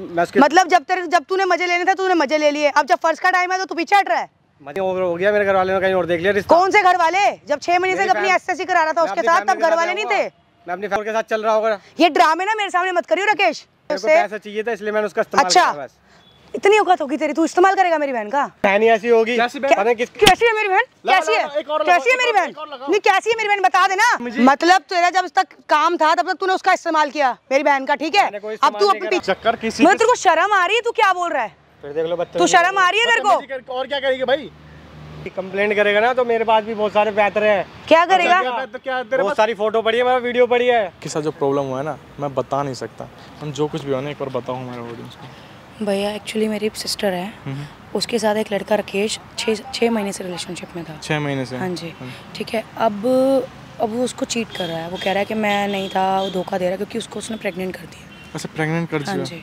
मतलब जब तूने मजे लेने थे तूने मजे ले लिए, अब जब फर्ज का टाइम है तो तू पीछे हट रहा है। मजे हो गया, मेरे घर वाले ने कहीं और देख लिया रिश्ता। कौन से घर वाले? जब 6 महीने से अपनी एसएससी करा रहा था उसके साथ, तब घर वाले नहीं थे? मैं अपनी फैमिली के साथ चल रहा होगा। ये ड्रामे ना मेरे सामने मत करियो राकेश। पैसा चाहिए था इसलिए मैंने उसका इस्तेमाल किया बस। इतनी औकात होगी तेरी, तू इस्तेमाल करेगा मेरी बहन का? बहन ऐसी होगी। कैसी है मेरी बहन? कैसी है? कैसी है मेरी बहन? नहीं कैसी है मेरी बहन बता देना। मतलब तेरा जब तक काम था तब तक तूने उसका इस्तेमाल किया मेरी बहन का, ठीक है? अब तू अपने चक्कर किसी तेरे को शर्म आ रही है? तू क्या बोल रहा है? फिर देख लो बच्चे, तू शर्म आ रही है तेरे को? और क्या करेगी भाई? कंप्लेंट करेगा ना तो मेरे पास भी बहुत सारे बेहतर हैं। क्या करेगा? बहुत सारी फोटो पड़ी है, मेरा वीडियो पड़ी है। के साथ जो प्रॉब्लम हुआ है ना मैं बता नहीं सकता, हम जो कुछ भी हो ना एक बार बताओ हमारे ऑडियंस को। भैया एक्चुअली मेरी सिस्टर है, उसके साथ एक लड़का राकेश 6 महीने से रिलेशनशिप में था। 6 महीने से? हाँ जी, ठीक है। अब वो उसको चीट कर रहा है। वो कह रहा है कि मैं नहीं था, वो धोखा दे रहा है क्योंकि उसको उसने प्रेग्नेंट कर दिया। अच्छा, प्रेग्नेंट कर दिया? हाँ जी।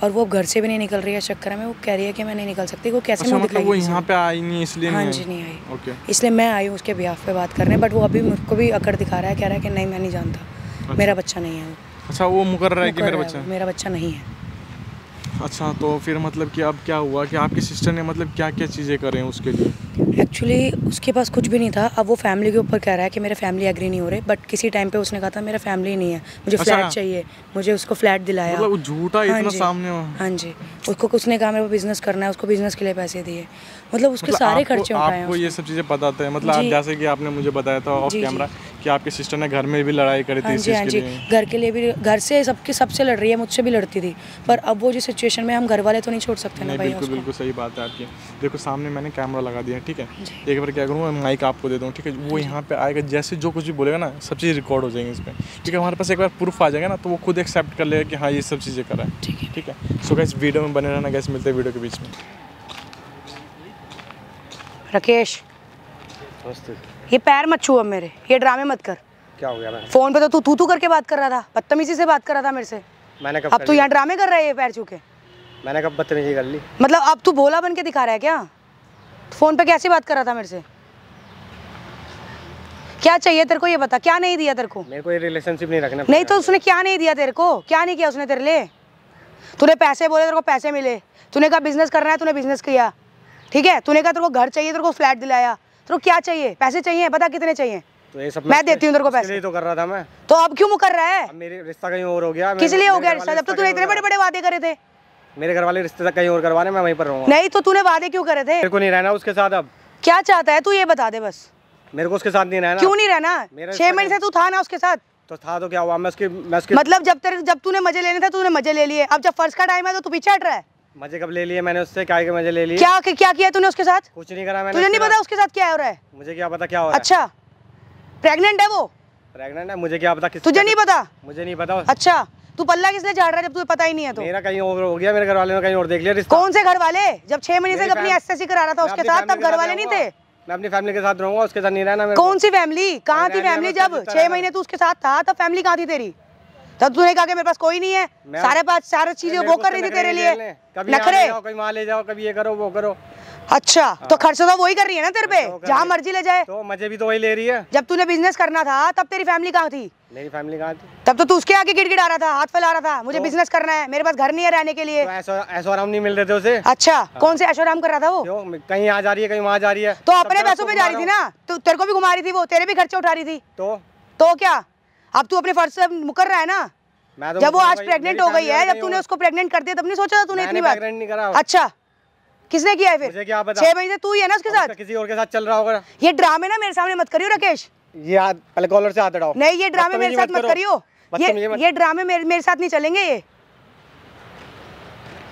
और वो घर से भी नहीं निकल रही है चक्कर में। वो कह रही है कि मैं नहीं निकल सकती। वो कैसे? अच्छा, मतलब वो यहाँ पे आई नहीं इसलिए? हाँ जी, नहीं आई। ओके। इसलिए मैं आई हूँ उसके बिहाफ पे बात करने, बट वो अभी मुझको भी अकड़ दिखा रहा है, कह रहा है कि नहीं मैं नहीं जानता, मेरा बच्चा नहीं है। अच्छा, वो मुकर रहा है कि मेरा बच्चा नहीं है। अच्छा, तो फिर मतलब कि अब क्या हुआ कि आपकी सिस्टर ने मतलब क्या क्या चीज़ें करें उसके लिए? एक्चुअली उसके पास कुछ भी नहीं था। अब वो फैमिली के ऊपर कह रहा है कि मेरे फैमिली एग्री नहीं हो रहे, बट किसी टाइम पे उसने कहा था मेरा फैमिली नहीं है, मुझे फ्लैट चाहिए, मुझे उसको फ्लैट दिलाया। मतलब वो झूठा इतना सामने? हाँ जी, उसको उसने कहा मेरे को बिजनेस करना है, उसको बिजनेस के लिए पैसे दिए, मतलब उसके सारे खर्चे उठाए। आपको ये सब चीज़ें पता थे? मतलब आप जैसे कि आपने मुझे बताया था ऑफ कैमरा कि आपकी सिस्टर ने घर में भी लड़ाई करी थी इस चीज़ के लिए। घर के लिए भी, घर से सबसे लड़ रही है, मुझसे भी लड़ती थी, पर अब वो जो सिचुएशन में हम घर वाले तो नहीं छोड़ सकते ना भाई। बिल्कुल सही बात है आपकी। देखो सामने मैंने कैमरा लगा दिया, ठीक है? एक बार क्या करूँगा, माइक आपको दे दूँ, ठीक है? वो यहाँ पे आएगा, जैसे जो कुछ भी बोलेगा ना सब चीज़ रिकॉर्ड हो जाएंगे इसमें, ठीक है? हमारे पास एक बार प्रूफ आ जाएगा ना तो वो खुद एक्सेप्ट कर लेगा कि हाँ ये सब चीज़ें करा है, ठीक है? सो गाइस वीडियो में बने रहना गाइस, मिलते हैं वीडियो के बीच में। राकेश ये पैर मत छू अब मेरे, ये ड्रामे मत कर। क्या हो गया? फोन पे तो तू करके बात कर रहा था, बदतमीजी से बात कर रहा था मेरे से। मैंने कब? अब तू यहाँ ड्रामे कर रहा है ये पैर छू के? मैंने कब बदतमीजी कर ली? मतलब अब तू भोला बन के दिखा रहा है क्या? फोन पे कैसी बात कर रहा था मेरे से? क्या चाहिए तेरे को ये बता, क्या नहीं दिया तेरे को? मेरे को ये रिलेशनशिप नहीं रखना। नहीं तो उसने क्या नहीं दिया तेरे को? क्या नहीं किया उसने तेरे लिए? तूने पैसे बोले, तेरे को पैसे मिले। तूने कहा बिजनेस करना है, तूने बिजनेस किया, ठीक है? तूने कहा तेरे को घर चाहिए, तेरे को फ्लैट दिलाया। तेरे को क्या चाहिए? पैसे चाहिए, बता कितने चाहिए? तो ये सब मैं देती हूँ तेरे को पैसे। तो कर रहा था मैं। तो अब क्यों मुकर रहा है? मेरे रिश्ता कहीं और हो गया। किस लिए हो गया रिश्ता? जब तो तूने इतने बड़े वादे करे थे। मेरे घर वाले रिश्ते तक कहीं और करवाने, मैं वहीं पर रहूंगा। नहीं तो तूने वादे क्यों करे थे? मेरे को नहीं रहना उसके साथ। अब क्या चाहता है तू ये बता दे बस। मेरे को उसके साथ नहीं रहना। क्यों नहीं रहना? 6 महीने से तू था ना उसके साथ। तो था तो क्या हुआ? मैं उसके मतलब जब तूने मजे लेने थे तूने मजे ले लिए, अब जब फर्ज का टाइम है तो तू पीछे हट रहा है। मजे कब ले लिए मैंने उससे? क्या के मजे ले लिए? क्या किया तूने उसके साथ? कुछ नहीं करा मैंने। तुझे नहीं पता उसके साथ क्या हो रहा है? मुझे क्या पता क्या हो रहा है? अच्छा, प्रेग्नेंट है वो? प्रेग्नेंट है, मुझे क्या पता? तुझे नहीं पता? मुझे नहीं पता। अच्छा, तू पल्ला किस लिए झाड़ रहा है जब तुझे पता ही नहीं है? तो मेरा कहीं और हो गया, मेरे घर वाले ने कहीं और देख लिया रिश्ता। कौन से घर वाले? जब 6 महीने से अपनी एसएससी करा रहा था उसके साथ, तब घर वाले नहीं थे? मैं अपनी फैमिली के साथ रहूंगा, उसके साथ नहीं रहना। कौन सी फैमिली? कहाँ थी फैमिली जब 6 महीने तू उसके साथ था? तब फैमिली कहाँ थी तेरी? तब तूने कहा कि मेरे पास कोई नहीं है, सारे चीजें वो कर रही थी तेरे लिए नखरे। कभी वहाँ ले जाओ, कभी ये करो वो करो। अच्छा, तो खर्चा तो वही कर रही है ना तेरे पे, जहाँ मर्जी ले जाए। तो मजे भी तो वही ले रही है। जब तूने बिजनेस करना था तब तेरी फैमिली कहाँ थी? मेरी फैमिली कहाँ थी? तब तो तू उसके आगे गिड़गिड़ा रहा था, हाथ फैला रहा था, मुझे बिजनेस करना है, मेरे पास घर नहीं है रहने के लिए। ऐशो आराम नहीं मिल रहे थे उसे। अच्छा, कौन से ऐशो आराम कर रहा था वो? कहीं आ जा रही है, कहीं वहाँ जा रही है। तो अपने पैसों पे जा रही थी ना, तो तेरे को भी घुमा रही थी वो, तेरे भी खर्चे उठा रही थी। तो क्या अब तू अपने फर्ज से मुकर रहा है ना? जब वो आज प्रेग्नेंट हो गई है, जब तूने उसको प्रेग्नेंट कर दिया तब नहीं सोचा था तूने इतनी बात? अच्छा, किसने किया है फिर? 6 महीने से तू ही है ना उसके साथ? किसी और के साथ चल रहा होगा। ये ड्रामे ना मेरे सामने मत करियो राकेश। ये पहले कॉलर से हाथ हटाओ। नहीं, ये ड्रामे मेरे साथ मत करियो। ये ड्रामे मेरे साथ नहीं चलेंगे ये,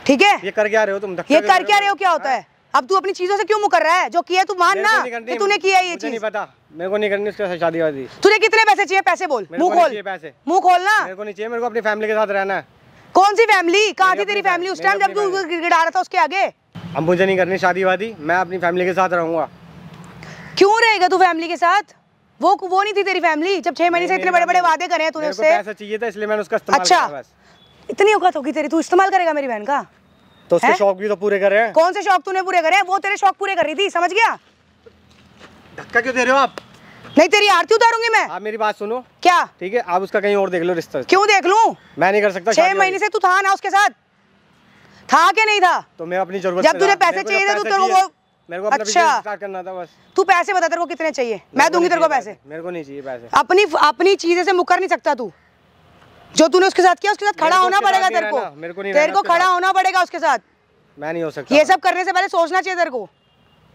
ठीक है? ये कर क्या रहे हो तुम? ये कर क्या रहे हो? क्या होता है? अब तू अपनी चीजों से क्यों मुकर रहा है? जो किया तू मान ना कि तूने किया ये चीज। नहीं पता, मेरे को नहीं करनी उसके साथ शादी वादी। तुझे कितने पैसे चाहिए? पैसे बोल, मुंह खोल, मुंह खोल ना। मेरे को नहीं चाहिए, मेरे को अपनी फैमिली के साथ रहना है। कौन सी फैमिली? कहाँ थी तेरी फैमिली उस टाइम जब तू गिड़गिड़ा रहा था उसके आगे? अब मुझे नहीं करनी शादी वादी, मैं अपनी फैमिली के साथ रहूंगा। क्यों रहेगा तू फैमिली के साथ? वो नहीं थी तेरी फैमिली जब 6 महीने से इतने बड़े वादे करे हैं तूने उससे? पैसा चाहिए था इसलिए मैंने उसका इस्तेमाल किया बस। इतनी औकात होगी तेरी, तू इस्तेमाल करेगा मेरी बहन का? तो उसके शौक भी तो पूरे करे हैं। कौन से शौक तूने पूरे करे? वो तेरे शौक पूरे कर रही थी, समझ गया? धक्का क्यों दे रहे हो आप? नहीं, तेरी आरती उतारूंगी मैं। आप मेरी बात सुनो। क्या? ठीक है, आप उसका कहीं और देख लो रिश्ता। क्यों देख लूं? मैं नहीं कर सकता। 6 महीने से तू था ना उसके साथ, था कि नहीं था? तो मैं अपनी जरूरत जब तुझे पैसे चाहिए थे तो तेरे को वो मेरे को अपना बिजनेस स्टार्ट करना था बस। तू पैसे बता तेरे को कितने चाहिए, मैं दूंगी तेरे को पैसे। मेरे को नहीं चाहिए पैसे। अपनी चीजें से मुकर नहीं सकता तू। जो तूने उसके साथ किया उसके साथ खड़ा होना पड़ेगा तेरे को। तेरे को खड़ा होना पड़ेगा उसके साथ। मैं नहीं हो सकता। ये सब करने से पहले सोचना चाहिए तेरे को।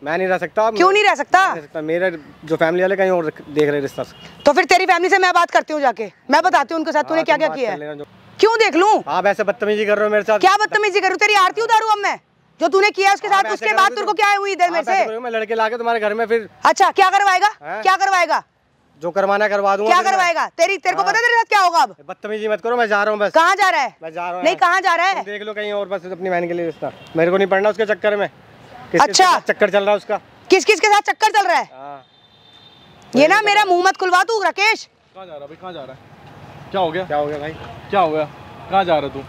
मैं नहीं रह सकता। क्यों नहीं रह सकता? मेरे जो फैमिली वाले कहीं और देख रहे रिश्ता। तो फिर तेरी फैमिली से मैं बात करती हूँ जाके, मैं बताती हूँ उनके साथ तूने क्या क्या किया है। क्यों देख लूँ? आप ऐसे बदतमीजी कर रहे हो मेरे साथ। क्या बदतमीजी करूँ? तेरी आरती उतारूँ अब मैं जो तूने किया उसके साथ? उसके बाद तेरे को क्या हुई इधर मेरे से? मैं लड़के लाके तुम्हारे घर में फिर। अच्छा क्या करवाएगा? क्या करवाएगा? जो करवाना करवा दूंगा। क्या करवाएगा? तेरे को पता तेरे साथ क्या होगा अब? बदतमीजी मत करो, मैं जा रहा हूँ बस। कहाँ जा रहा है? मैं जा रहा हूँ। नहीं कहाँ जा रहा है? देख लो कहीं और, बस अपनी बहन के लिए रिश्ता। मेरे को नहीं पढ़ना उसके चक्कर में। अच्छा चक्कर चल रहा है उसका। किस किस के साथ चक्कर चल रहा है? ये ना मेरा मुंह मत खुलवा तू राकेश। कहाँ जा रहा भाई? कहाँ जा रहा है? क्या हो गया? क्या हो गया भाई? क्या हो गया? कहाँ जा रहा तू?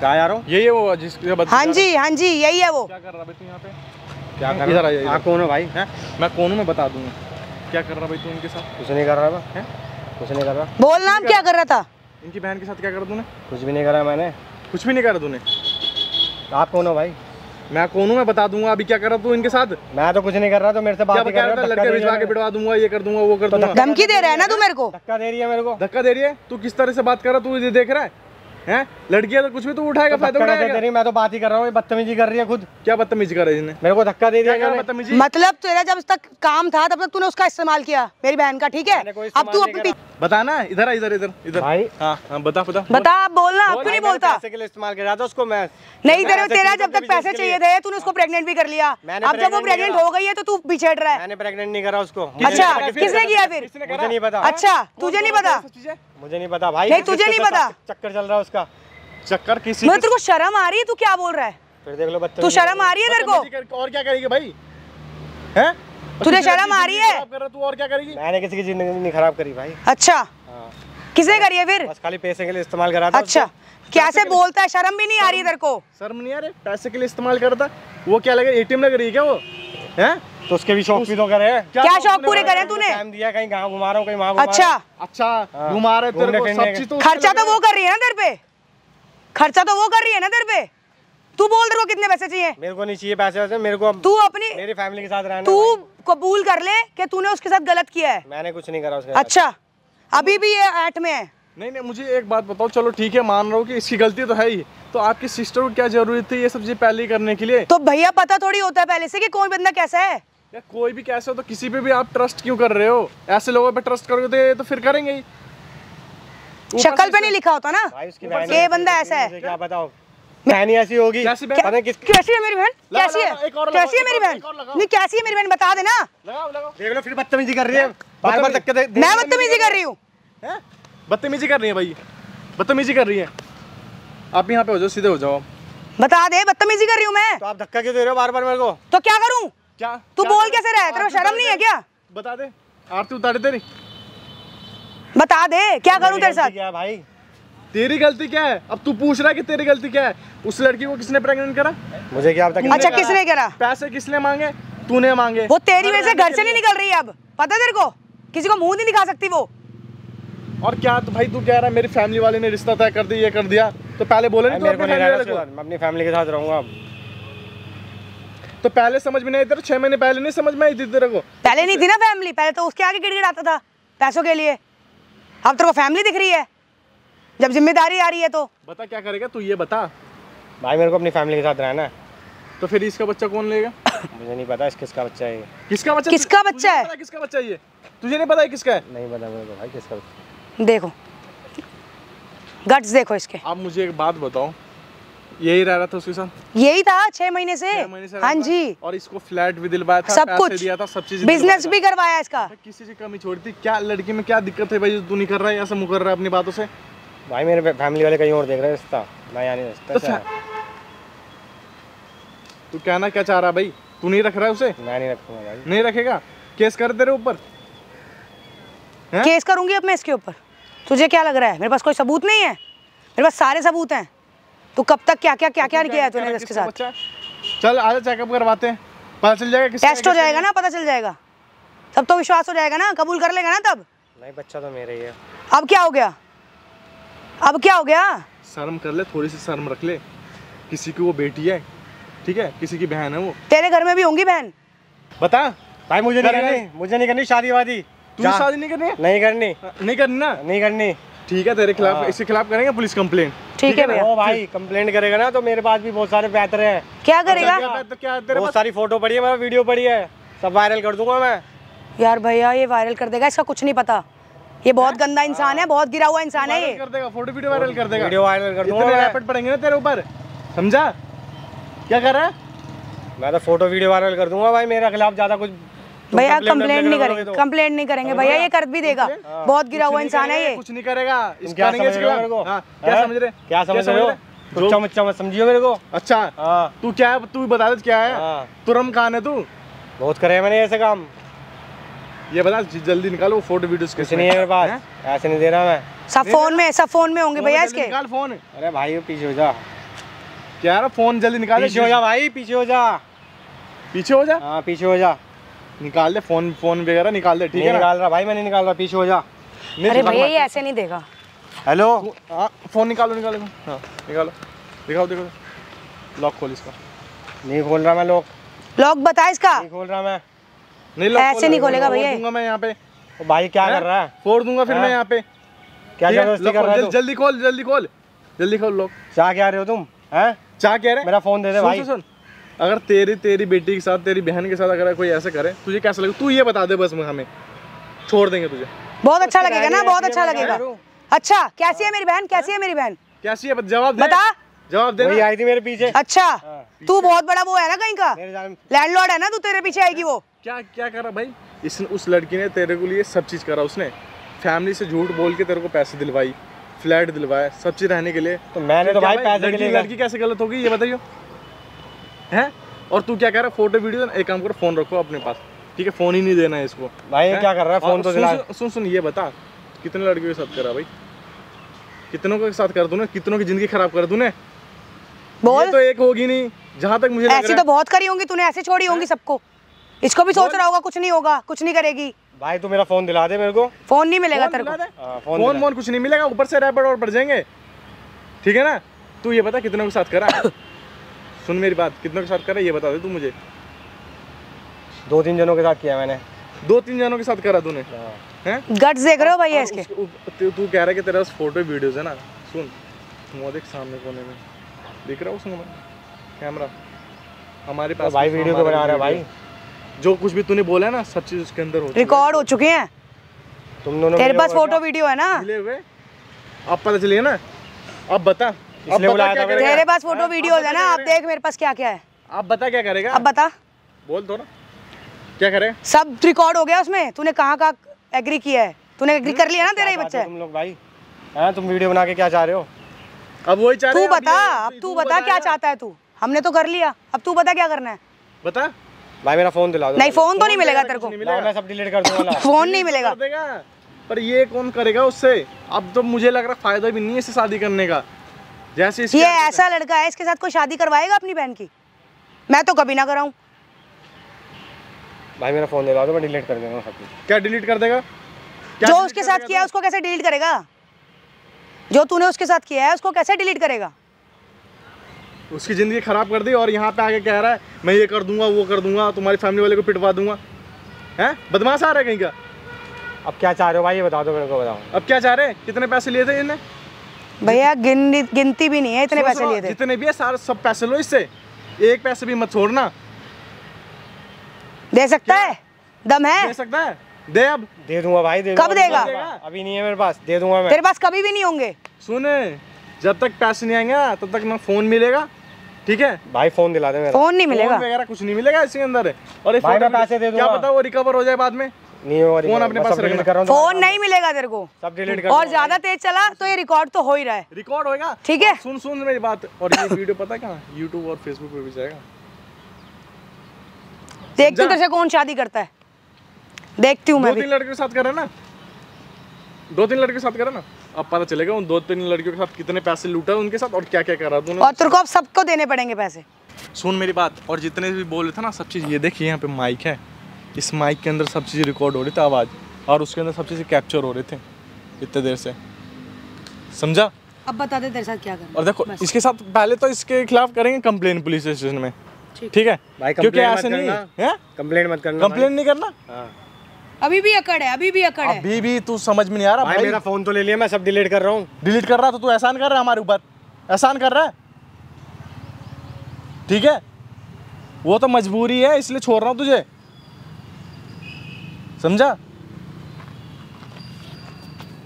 कहाँ जा रहा हूँ? यही है वो जिसके हाँ जी यही है वो। क्या कर रहा भाई तू यहाँ पे? क्या कर रहा है? आप कौन हो भाई? मैं कौन हूँ मैं बता दूंगा। क्या कर रहा भाई तू इनके साथ? कुछ नहीं कर रहा है, कुछ नहीं कर रहा। बोल नाम क्या कर रहा था? इनकी बहन के साथ क्या करा तूने? कुछ भी नहीं करा मैंने। कुछ भी नहीं करा तूने? आप कौन हो भाई? मैं कौन हूँ मैं बता दूंगा। अभी क्या कर रहा तू इनके साथ? मैं तो कुछ नहीं कर रहा, तो मेरे से बात कर रहा है। लड़के भिजवा के बिठवा दूंगा, ये कर दूंगा, वो कर दूंगा। धमकी दे रहा है ना तू मेरे को? धक्का दे रही है मेरे को। धक्का दे रही है? तू किस तरह से बात कर रहा है? तू ये देख रहा है? हैं? लड़की है तो कुछ भी तो उठाएगा, फायदा उठाएगा। मैं तो बात ही कर रहा हूँ, बदतमीजी कर रही है खुद। क्या बदतमीजी कर रही है? मेरे को धक्का दे दिया। बदतमीजी मतलब तेरा जब तक काम था तब तक तूने उसका इस्तेमाल किया मेरी बहन का, ठीक है? अब तू अपनी बता ना। इधर इधर इधर इधर भाई। हाँ बता बोलना। अब क्यों नहीं बोलता? पैसे के लिए इस्तेमाल किया था उसको मैं। नहीं तेरा जब तक पैसे चाहिए थे तूने उसको प्रेग्नेंट भी कर लिया। अब जब वो प्रेग्नेंट हो गई है तो तू बिछड़ रहा है। मैंने प्रेग्नेंट नहीं करा उसको। अच्छा किसने किया फिर? मुझे नहीं पता। अच्छा तुझे नहीं पता? मुझे नहीं पता भाई। नहीं तुझे नहीं पता? चक्कर चल रहा है उसका। चक्कर किसी? तेरे को शर्म आ रही है? तू क्या बोल रहा है? फिर देख लो बच्चे। तू शर्म आ रही है तेरे को? और क्या करेगी भाई? हैं? तुझे शर्म आ रही है? तू और क्या करेगी? मैंने किसी की जिंदगी नहीं खराब करी भाई। अच्छा किसने करी है फिर? बस खाली पैसे के लिए इस्तेमाल करा था। अच्छा कैसे बोलता है? शर्म भी नहीं आ रही तेरे को? शर्म नहीं आ रही? पैसे के लिए इस्तेमाल करता? वो क्या लगे एटीएम लग रही है क्या वो? हैं? तो उसके भी शौक भी तो करे। क्या शौक पूरे करे तूने? टाइम दिया, कहीं गाँव घुमा रहा हूँ, कहीं वहाँ घुमा अच्छा अच्छा घुमा रहे तेरे को सब चीज। तो खर्चा तो वो कर रही है ना तेरे पे? खर्चा तो वो कर रही है ना तेरे पे? तू बोल तेरे को कितने पैसे चाहिए? मेरे को नहीं चाहिए पैसे वैसे। मेरे को तू अपनी मेरी फैमिली के साथ रहना। तू कबूल कर ले कि तूने उसके साथ गलत किया है। मैंने कुछ नहीं करा उसके। अच्छा अभी भी ये ऐट में है? नहीं मुझे एक बात बताओ। चलो ठीक है मान रहा हूँ कि इसकी गलती तो है ही, तो आपकी सिस्टर को क्या जरूरत थी ये सब चीज पहले ही करने के लिए? तो भैया पता थोड़ी होता है पहले से कि कोई बंदा कैसा है? या कोई भी कैसे हो तो किसी पे भी आप ट्रस्ट क्यों कर रहे हो? ऐसे लोगों पे ट्रस्ट करोगे तो फिर करेंगे ही। शक्ल पे नहीं लिखा होता ना ये बंदा ऐसा है। क्या बताओ बहन ऐसी होगी? कैसी है मेरी बहन? कैसी है? कैसी है मेरी बहन? नहीं कैसी है मेरी बहन बता देना। देख लो फिर बदतमीजी कर रही है। बार-बार धक्के दे। मैं बदतमीजी कर रही हूँ? बदतमीजी कर रही है भाई? बदतमीजी कर रही है? आप यहाँ पे हो जाओ, सीधे हो जाओ। बता दे बदतमीजी कर रही हूँ मैं। तो आप धक्का क्यों दे रहे हो बार-बार मेरे को? तो क्या करूँ? क्या तू बोल कैसे रहा है? तेरे को शर्म नहीं है क्या? बता दे। आरती उतारे तेरी? बता दे क्या करूँ तेरे साथ? क्या भाई तेरी गलती क्या है? अब तू पूछ रहा है कि तेरी गलती क्या है? उस लड़की को किसने प्रेग्नेंट करा? मुझे क्या पता। अच्छा किसने करा? पैसे किसने मांगे? तूने मांगे। वो तेरी वजह से घर से नहीं निकल रही है अब, पता है तेरे को? किसी को मुंह नहीं दिखा सकती वो। और क्या तो भाई तू कह रहा है मेरी फैमिली वाले ने रिश्ता तय कर दिया, ये कर दिया, तो पहले बोले नहीं? मेरे को नहीं रहना, मैं अपनी फैमिली के साथ रहूंगा। तो पहले समझ में नहीं आई? 6 महीने पहले नहीं समझ में आई थी तेरे को? पहले नहीं थी ना फैमिली, पहले तो उसके आगे गिड़गिड़ाता था पैसों के लिए। अब तेरे को फैमिली दिख रही है जब जिम्मेदारी आ रही है तो। बता क्या करेगा तू, ये बता भाई। मेरे को अपनी फैमिली के साथ रहना है। तो फिर इसका बच्चा कौन लेगा? मुझे नहीं पता किसका बच्चा है। किसका बच्चा? किसका बच्चा है? किसका बच्चा है ये? तुझे नहीं पता है किसका है? नहीं पता मेरे को भाई किसका बच्चा। देखो गट्स देखो इसके। आप मुझे एक बात बताओ, यही रह रहा था उसके साथ? यही था 6 महीने से। हाँ जी। और इसको फ्लैट भी दिलवाया था, सब पैसे कुछ दिया था, सब चीज, बिजनेस भी करवाया इसका। किसी की कमी छोड़ी थी क्या? लड़की में क्या दिक्कत है भाई? तू नहीं कर रहा है, ऐसा मुँह कर रहा है अपनी बातों से? भाई मेरे फैमिली वाले कहीं और देख रहे हैं रिश्ता, मैं यहाँ नहीं रिश्ता। तू कहना क्या चाह रहा है भाई? तू नहीं रख रहा है उसे? मैं नहीं रखूंगा भाई। नहीं रखेगा? केस कर तेरे ऊपर? केस करूंगी अब मैं इसके ऊपर। तुझे क्या लग रहा है मेरे पास कोई सबूत नहीं है? मेरे पास सारे सबूत हैं। तू कब तक क्या क्या क्या क्या किया है तूने इसके साथ? चल आजा चेकअप करवाते हैं, पता चल जाएगा किसका। टेस्ट हो जाएगा ना, पता चल जाएगा तब तो विश्वास हो जाएगा ना, कबूल कर लेगा ना तब। नहीं बच्चा तो मेरा ही है। अब क्या हो गया? अब क्या हो गया? शर्म कर ले, थोड़ी सी शर्म रख ले। किसी की वो बेटी है, ठीक है, किसी की बहन है वो। तेरे घर में भी होंगी बहन? बता भाई मुझे नहीं करनी, मुझे नहीं करनी शादी वादी। तुझे शादी नहीं करनी है? नहीं करनी, नहीं करनी ना? नहीं करनी। ठीक है, तेरे खिलाफ, इसके खिलाफ करेंगे पुलिस कंप्लेंट। ठीक है भैया। ओ भाई कंप्लेंट करेगा ना तो मेरे पास भी बहुत सारे पैतरे हैं। क्या करेगा? क्या तेरे बहुत सारी फोटो पड़ी है, मेरा वीडियो पड़ी है, सब वायरल कर दूंगा मैं। यार भैया ये वायरल कर देगा, इसका कुछ नहीं पता। ये बहुत गंदा इंसान है, बहुत गिरा हुआ इंसान है ये। कर देगा, फोटो वीडियो वायरल कर देगा, वीडियो वायरल कर दूंगा। इतने रैपेट पड़ेंगे ना तेरे ऊपर, समझा? क्या कर रहा है? मैं तो फोटो वीडियो वायरल कर दूंगा भाई, मेरे खिलाफ ज्यादा कुछ। भैया कंप्लेंट नहीं करेंगे, कंप्लेंट नहीं करेंगे भैया, ये कर भी देगा। बहुत गिरा हुआ इंसान है ये। कुछ नहीं करेगा। क्या समझ रहे हो मेरे को? क्या समझ रहे? क्या समझ रहे हो? तुच्चा मुच्चा मत समझियो मेरे को। अच्छा तू क्या है, तू बता दे क्या है? तुरम खान है तू? बहुत करे मैंने ऐसे काम। ये बता जल्दी निकालो वो फोटो वीडियोस। कुछ नहीं है मेरे पास, ऐसे नहीं दे रहा मैं। सब फोन में होंगे भैया इसके। निकाल फोन। अरे भाई पीछे हो जा। क्या रहा, फोन जल्दी निकाल। पीछे हो जा भाई, पीछे हो जा। पीछे हो जा? हाँ पीछे हो जा। निकाल दे फोन, फोन वगैरह निकाल दे, ठीक है? निकाल रहा भाई, मैं नहीं निकाल रहा, पीछे हो जा। अरे भैया ये ऐसे नहीं देगा। हेलो फोन निकालो, निकालो। हाँ निकालो, दिखाओ देखो, लॉक खोल इसका। नहीं खोल रहा मैं लॉक बता इसका। नहीं खोल रहा मैं। नहीं लॉक ऐसे नहीं खोलेगा भैया। दूंगा मैं यहाँ पे। भाई क्या कर रहा है? फोड़ दूंगा फिर मैं यहाँ पे। क्या जबरदस्ती कर रहा है? जल्दी खोल, जल्दी खोल, जल्दी खोल लॉक। क्या कह रहे हो तुम? हैं क्या कह रहे? मेरा फोन दे दे भाई। सुन, अगर तेरी बेटी के साथ, तेरी बहन के साथ अगर कोई ऐसा करे, तुझे कैसा लगेगा? तू ये बता दे बस, हमें छोड़ देंगे तुझे। बहुत अच्छा लगेगा ना, बहुत अच्छा लगेगा। अच्छा कैसी है मेरी बहन, कैसी है मेरी बहन? कैसी है जवाब दे, बता। जवाब दे। वही आई थी मेरे पीछे। अच्छा तू बहुत बड़ा वो है ना कहीं का मेरे लैंडलॉर्ड है ना, तू तेरे पीछे आएगी वो। क्या क्या करा भाई? उस लड़की ने तेरे को लिए सब चीज करा, उसने फैमिली से झूठ बोल के तेरे को पैसे दिलवाई, फ्लैट दिलवाया, सब चीज रहने के लिए। तो मैंने तो भाई पैसे के लिए। लड़की कैसे गलत होगी ये बताइए हैं? और तू क्या कह रहा है? फोटो वीडियो, एक काम करो फोन रखो अपने पास, ठीक है? फोन ही नहीं देना है इसको। भाई क्या कर रहा है? फोन तो दिला। सुन ये बता, कितने लड़कियों के साथ करा भाई? कितनों के साथ कर दूं? कितनों की जिंदगी खराब कर दूं? बोल। तो एक होगी नहीं, जहाँ तक मुझे ऐसी तो बहुत करी होंगी तूने, ऐसे छोड़ी होंगी सबको। इसको भी सोच रहा होगा कुछ नहीं होगा, कुछ नहीं करेगी। भाई तू मेरा फोन दिला दे मेरे को। फोन नहीं मिलेगा तेरे को। फोन कुछ नहीं मिलेगा, ऊपर से रैपिड और बढ़ जाएंगे, ठीक है ना? तू ये बता कितनों के साथ करा? सुन मेरी बात, कितनों के साथ करा ये बता दे तू मुझे। 2-3 जनों के साथ किया मैंने। 2-3 जनों के साथ करा तूने? हैं? गट्स देख रहे हो भाई इसके? तू कह रहा है कि तेरे पास फोटो वीडियोस है ना? सुन, वो देख सामने कोने में दिख रहा है उसमें कैमरा, हमारे पास भाई वीडियो को बना रहा है भाई। जो कुछ भी तूने बोला है ना, सब चीज उसके अंदर रिकॉर्ड हो चुके हैं। तुम दोनों तेरे पास फोटो वीडियो है ना? मिले हुए, अब पता चलिए ना। अब बता, इसलिए बुलाया था मैंने। तेरे पास फोटो वीडियो है ना? अब देख मेरे पास क्या क्या है। अब बता क्या करेगा? अब बता, बोल दो ना क्या करे। सब रिकॉर्ड हो गया उसमें, तूने कहाँ एग्री किया है? तूने एग्री कर लिया ना तेरा ही बच्चा है। तुम लोग भाई हैं, तुम वीडियो बना के क्या चाह रहे हो? अब वही चाह रहे तू बता, अब तू बता क्या चाहता है तू? हमने तो कर लिया, अब तू बता क्या करना है? बता भाई मेरा फोन दिला दो। नहीं फोन तो नहीं मिलेगा तेरे को, मैं सब डिलीट कर दूंगा। फोन नहीं मिलेगा। पर ये कौन करेगा उससे? अब तो मुझे लग रहा फायदा भी नहीं है इससे शादी करने का। जैसे ये ऐसा लड़का है, इसके साथ कोई शादी करवाएगा अपनी बहन की? मैं तो कभी ना कराऊं। भाई मेरा फोन दिला दो, मैं डिलीट कर दूंगा सब कुछ। क्या डिलीट कर देगा? जो उसके साथ किया है उसको कैसे डिलीट करेगा? जो तूने उसके साथ किया है उसको कैसे डिलीट करेगा? उसकी जिंदगी खराब कर दी और यहाँ पे आके कह रहा है मैं ये कर दूंगा, वो कर दूंगा, तुम्हारी फैमिली वाले को पिटवा दूंगा। हैं? बदमाश आ रहा है कहीं का। अब क्या चाह रहे हो भाई ये बता दो मेरे को, बताओ। अब क्या चाह रहे हैं? कितने पैसे लिए थे इन्हें? भैया गिनती भी नहीं है, इतने पैसे लिए थे। जितने भी है सारे सब पैसे लो इससे, एक पैसे भी मत छोड़ना। दे सकता है? दम है? दे सकता है? दे। अब दे दूंगा भाई, दे कब देगा? अभी नहीं है मेरे पास, दे दूंगा मैं। तेरे पास कभी भी नहीं होंगे। सुने, जब तक पैसे नहीं आएंगे ना तब तक ना फोन मिलेगा, ठीक है? भाई फोन दिला दे मेरा। फोन नहीं मिलेगा, फोन वगैरह कुछ नहीं मिलेगा इसके अंदर। और ये भाई मैं पैसे दे दूंगा, क्या पता वो रिकवर हो जाए बाद में। नहीं हो रही, फोन अपने पास डिलीट रखना। कर रहा हूं। फोन नहीं मिलेगा तेरे को, सब डिलीट कर। और ज्यादा तेज चला तो ये रिकॉर्ड तो हो ही रहा है। रिकॉर्ड होएगा, ठीक है? सुन मेरी बात। और ये वीडियो पता है कहाँ? यूट्यूब और फेसबुक पे भी जाएगा। देखती हूँ तेरे से कौन शादी करता है, देखती हूँ मैं भी। 2-3 लड़कियों के साथ करा ना, 2-3 लड़कियों के साथ करा ना, अब पता चलेगा उन 2-3 लड़कियों के साथ कितने पैसे लूटा उनके साथ और क्या क्या करा तूने। और तेरे को अब सबको देने पड़ेंगे पैसे। सुन मेरी बात, और जितने भी बोल रहे थे ना सब चीज़, ये देखिए यहाँ पे माइक है, इस माइक के अंदर सब चीज़ रिकॉर्ड हो रही थी आवाज़, और उसके अंदर सब चीज़ें कैप्चर हो रहे थे इतने देर से, समझा? अब बता दे तेरे साथ क्या करना। और देखो इसके साथ पहले तो इसके खिलाफ करेंगे कंप्लेन पुलिस स्टेशन में, ठीक है भाई? क्योंकि ऐसे नहीं है, कंप्लेन मत करना, कंप्लेन नहीं करना। अभी भी अकड़ है, अभी भी अकड़ है। अभी भी तू समझ में नहीं आ रहा भाई? मेरा फोन तो ले लिया, मैं सब डिलीट कर रहा हूँ। डिलीट कर रहा तो तू एहसान कर रहा है हमारे ऊपर, एहसान कर रहा है, ठीक है? वो तो मजबूरी है इसलिए छोड़ रहा हूँ तुझे, समझा?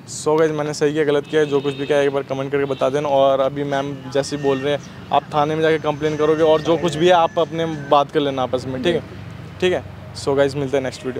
सो गाइस मैंने सही किया गलत किया, जो कुछ भी किया एक बार कमेंट करके बता देना। और अभी मैम जैसे बोल रहे हैं आप थाने में जाके कंप्लेन करोगे और जो कुछ भी है आप अपने बात कर लेना आपस में, ठीक है? ठीक है। सो गाइस मिलते हैं नेक्स्ट वीडियो।